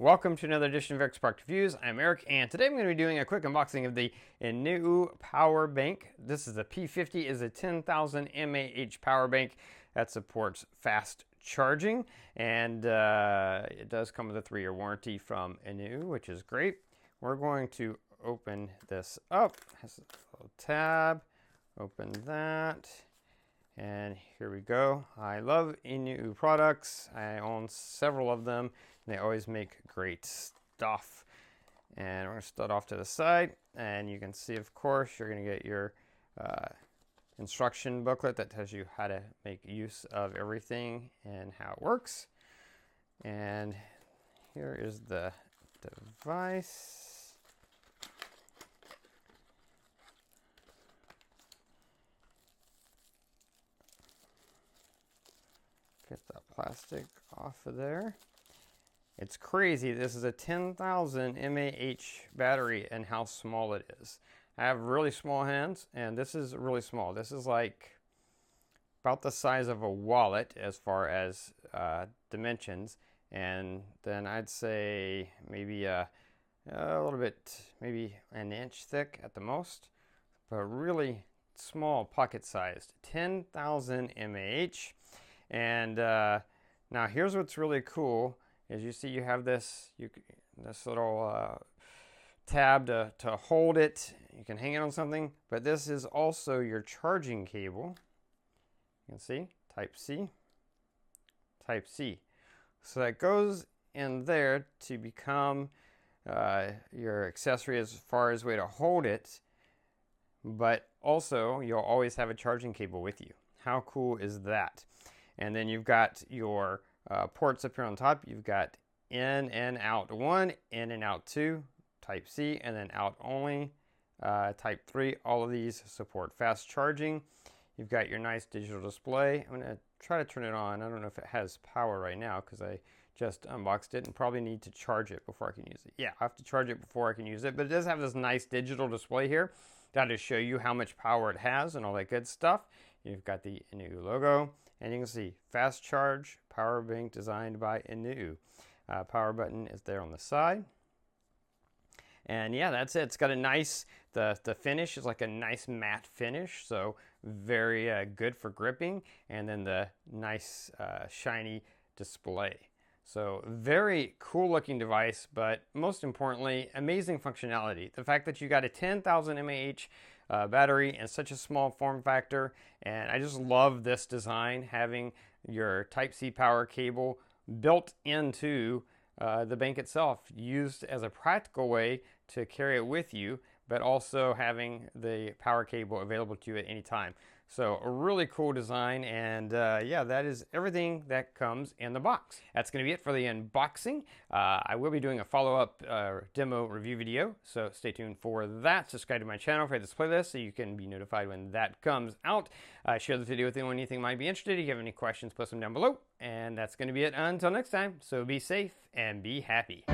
Welcome to another edition of Eric's Product Reviews. I'm Eric, and today I'm going to be doing a quick unboxing of the INIU power bank. This is the P50, is a 10,000 mAh power bank that supports fast charging, and it does come with a 3-year warranty from INIU, which is great. We're going to open this up. It has a little tab. Open that. And here we go. I love INIU products. I own several of them. And they always make great stuff. And we're going to start off to the side. And you can see, of course, you're going to get your instruction booklet that tells you how to make use of everything and how it works. And here is the device. Get that plastic off of there. It's crazy. This is a 10,000 mAh battery and how small it is. I have really small hands, and this is really small. This is like about the size of a wallet as far as dimensions. And then I'd say maybe a little bit, maybe an inch thick at the most, but really small, pocket-sized, 10,000 mAh. And now here's what's really cool is you see you have this little tab to hold it. You can hang it on something, but this is also your charging cable. You can see type C. So that goes in there to become your accessory as far as way to hold it, but also you'll always have a charging cable with you. How cool is that? And then you've got your ports up here on top. You've got in and out 1, in and out 2, type C, and then out only, type 3. All of these support fast charging. You've got your nice digital display. I'm going to try to turn it on. I don't know if it has power right now because I just unboxed it and probably need to charge it before I can use it. Yeah, I have to charge it before I can use it, but it does have this nice digital display here. That'll show you how much power it has and all that good stuff. You've got the INIU logo, and you can see fast charge power bank designed by INIU. Power button is there on the side. And yeah, that's it. It's got a nice, the finish is like a nice matte finish, so very good for gripping. And then the nice shiny display. So very cool looking device, but most importantly, amazing functionality. The fact that you got a 10,000 mAh battery in such a small form factor, and I just love this design, having your Type-C power cable built into the bank itself, used as a practical way to carry it with you, but also having the power cable available to you at any time. So a really cool design, and yeah, that is everything that comes in the box. That's going to be it for the unboxing. I will be doing a follow-up demo review video, so stay tuned for that. Subscribe to my channel for this playlist so you can be notified when that comes out. Share this video with anyone you think might be interested. If you have any questions, post them down below. And that's going to be it until next time. So be safe and be happy.